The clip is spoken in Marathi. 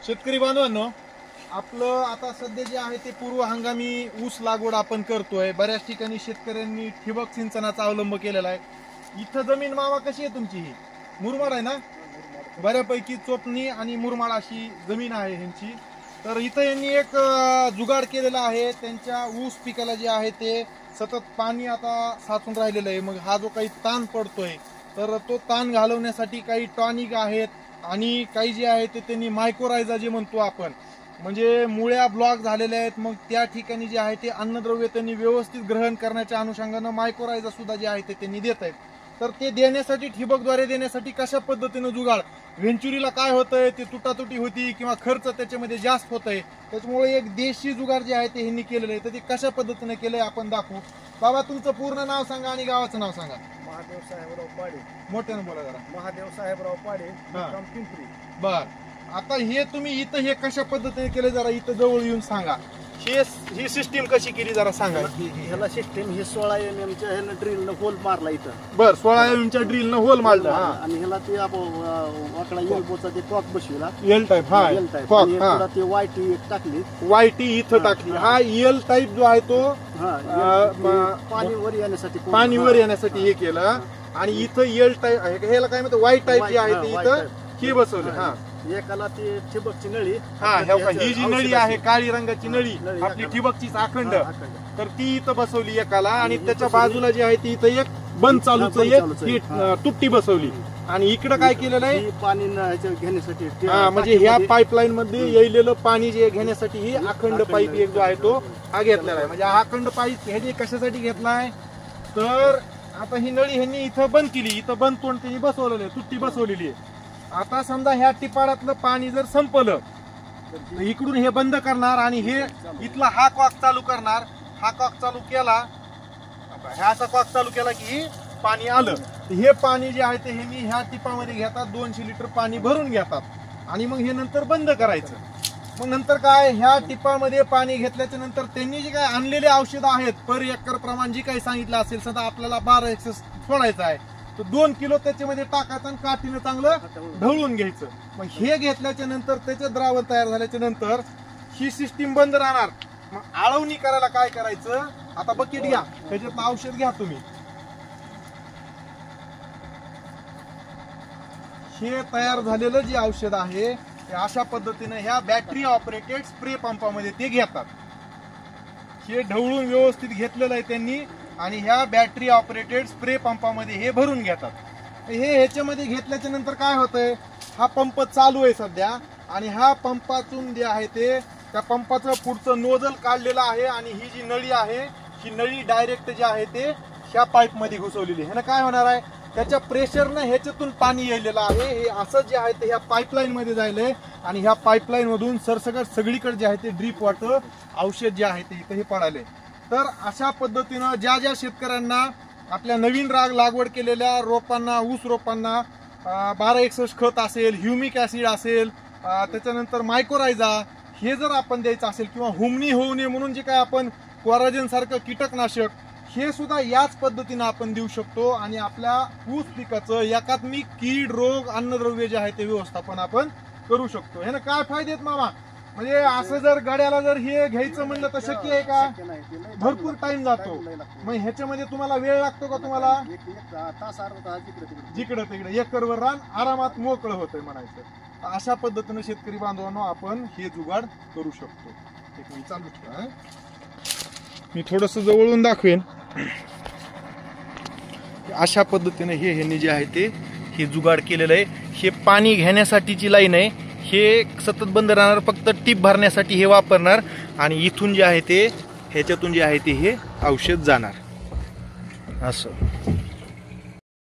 शेतकरी बांधवांनो, आपलं आता सध्या जे आहे ते पूर्व हंगामी ऊस लागवड आपण करतोय। बऱ्याच ठिकाणी शेतकऱ्यांनी ठिबक सिंचनाचा अवलंब केलेला आहे। इथं जमीन मावा कशी आहे तुमची? ही मुरमाड आहे ना? बऱ्यापैकी चोपणी आणि मुरमाड अशी जमीन आहे ह्यांची। तर इथं यांनी एक जुगाड केलेला आहे। त्यांच्या ऊस पिकाला जे आहे ते सतत पाणी आता साचून राहिलेलं आहे। मग हा जो काही ताण पडतोय तर तो ताण घालवण्यासाठी काही टॉनिक आहेत आणि काही जे आहे ते त्यांनी मायक्रोरायझा जे म्हणतो आपण, म्हणजे मुळ्या ब्लॉक झालेल्या आहेत। मग त्या ठिकाणी जे आहे ते अन्नद्रव्य त्यांनी व्यवस्थित ग्रहण करण्याच्या अनुषंगानं मायक्रोरायझा सुद्धा जे आहे ते त्यांनी देत आहेत। तर ते देण्यासाठी ठिबकद्वारे देण्यासाठी कशा पद्धतीनं जुगाड, व्हेंचुरीला काय होतंय ते तुटातुटी होती किंवा खर्च त्याच्यामध्ये जास्त होतंय, त्याच्यामुळे एक देशी जुगाड जे आहे ते ह्यांनी केलेलं आहे। तर ते कशा पद्धतीने केलंय आपण दाखवू। बाबा तुमचं पूर्ण नाव सांगा आणि गावाचं नाव सांगा। महादेव साहेबराव पाडे। मोठ्यानं बोला जरा। महादेव साहेबराव पाडे, पिंपरी। बर, आता हे तुम्ही इथं हे कशा पद्धतीने केले जरा इथं जवळ येऊन सांगा। ही सिस्टीम कशी केली जरा सांगा। ह्याला सिस्टीम ही 16 mm च्या ह्यानं ड्रिलनं होल मारला इथं। बर, 16 mm च्या ड्रिलनं होल मारला आणि ह्याला ते वाकडा एल्बोचा ते कॉक बसविला, एल टाइप। हा, एल टाइप। कॉक, आणि ते वायटी एक टाकली, वायटी इथं टाकली। हा एल टाइप जो आहे तो पाणी वर येण्यासाठी हे केलं। आणि इथं एल टाइप, ह्याला काय म्हणतात वाय टाइप जे आहे ते इथं हे बसवलं। हा, एकाला ती ठिबकची नळी, हा ही जी नळी आहे काळी रंगाची नळी आपली ठिबकचीच अखंड, तर ती इथं बसवली एकाला। आणि त्याच्या बाजूला जे आहे ती इथं एक बंद चालूचं एक तुट्टी बसवली। आणि इकडं काय केलेलं आहे पाणी घेण्यासाठी, म्हणजे ह्या पाईपलाईन मध्ये येलेलं पाणी जे घेण्यासाठी ही अखंड पाईप एक जो आहे तो हा घेतलेला आहे। म्हणजे हा अखंड पाईप ह्याने कशासाठी घेतलाय तर आता ही नळी ह्यांनी इथं बंद केली, इथं बंद तोंड त्यांनी बसवलेलं आहे, तुट्टी बसवलेली आहे। आता समजा ह्या टिपाडातलं पाणी जर संपलं तर इकडून हे बंद करणार आणि हे इथला हा कॉक चालू करणार। हा कॉक चालू केला, ह्याचा कॉक चालू केला की पाणी आलं। हे पाणी जे आहे ते हे मी ह्या टिपामध्ये घेतात, 200 लिटर पाणी भरून घेतात आणि मग हे नंतर बंद करायचं। मग नंतर काय, ह्या टिपामध्ये पाणी घेतल्याच्या नंतर त्यांनी जे काय आणलेले औषधं आहेत पर एकर प्रमाण जे काही सांगितलं असेल, सध्या आपल्याला 12 एक्सेस सोडायचं आहे तर 2 किलो त्याच्यामध्ये टाकायचं आणि काठीनं चांगलं ढवळून घ्यायचं। मग हे घेतल्याच्या नंतर त्याचं द्रावण तयार झाल्याच्या नंतर ही सिस्टीम बंद राहणार। मग आळवणी करायला काय करायचं, आता बकेट घ्या, त्याच्यात औषध घ्या तुम्ही। हे तयार झालेलं जे औषध आहे ते अशा पद्धतीने ह्या बॅटरी ऑपरेटेड स्प्रे पंपामध्ये ते घेतात। हे ढवळून व्यवस्थित घेतलेलं आहे त्यांनी आणि ह्या बॅटरी ऑपरेटेड स्प्रे पंपामध्ये हे भरून घेतात। हे ह्याच्यामध्ये घेतल्याच्या नंतर काय होतंय, हा पंप चालू आहे सध्या आणि ह्या पंपातून जे आहे ते त्या पंपाचं पुढचं नोजल काढलेलं आहे आणि ही जी नळी आहे ही नळी डायरेक्ट जे आहे ते ह्या पाईप मध्ये घुसवलेली। ह्यानं काय होणार आहे, त्याच्या प्रेशरनं ह्याच्यातून पाणी यायलेलं आहे, हे असं जे आहे ते ह्या पाईपलाईन मध्ये जायलंय आणि ह्या पाईपलाईन मधून सरसकट सगळीकडे जे आहे ते ड्रीप वॉटर औषध जे आहे ते इथं हे पडाले। तर अशा पद्धतीनं ज्या ज्या शेतकऱ्यांना आपल्या नवीन लागवड केलेल्या रोपांना, ऊस रोपांना 1261 खत असेल, ह्युमिक ऍसिड असेल, त्याच्यानंतर मायक्रोरायझा हे जर आपण द्यायचं असेल किंवा हुमणी होऊ नये म्हणून जे काय आपण कोराजेन सारखं कीटकनाशक हे सुद्धा याच पद्धतीनं आपण देऊ शकतो आणि आपल्या ऊस पिकाचं एकात्मिक कीड, रोग, अन्नद्रव्य जे आहे ते व्यवस्थापन आपण करू शकतो। ह्यानं काय फायदे आहेत मामा, म्हणजे असं जर गाड्याला जर हे घ्यायचं म्हणलं तर शक्य आहे का? भरपूर टाइम जातो। मग ह्याच्यामध्ये तुम्हाला वेळ लागतो का? तुम्हाला जिकडं तिकडे एकरवर रान आरामात मोकळं होतंय म्हणायचं। अशा पद्धतीनं शेतकरी बांधवांनो आपण हे जुगाड करू शकतो। एक मिनिट चालू ठेवा, मी थोडस जवळून दाखवेन। अशा पद्धतीने हे ह्यांनी जे आहे ते हे जुगाड केलेलं आहे। हे पाणी घेण्यासाठीची लाईन आहे, हे सतत बंद राहणार, फक्त टीप भरण्यासाठी हे वापरणार आणि इथून जे आहे ते ह्याच्यातून जे आहे ते हे औषध जाणार असं।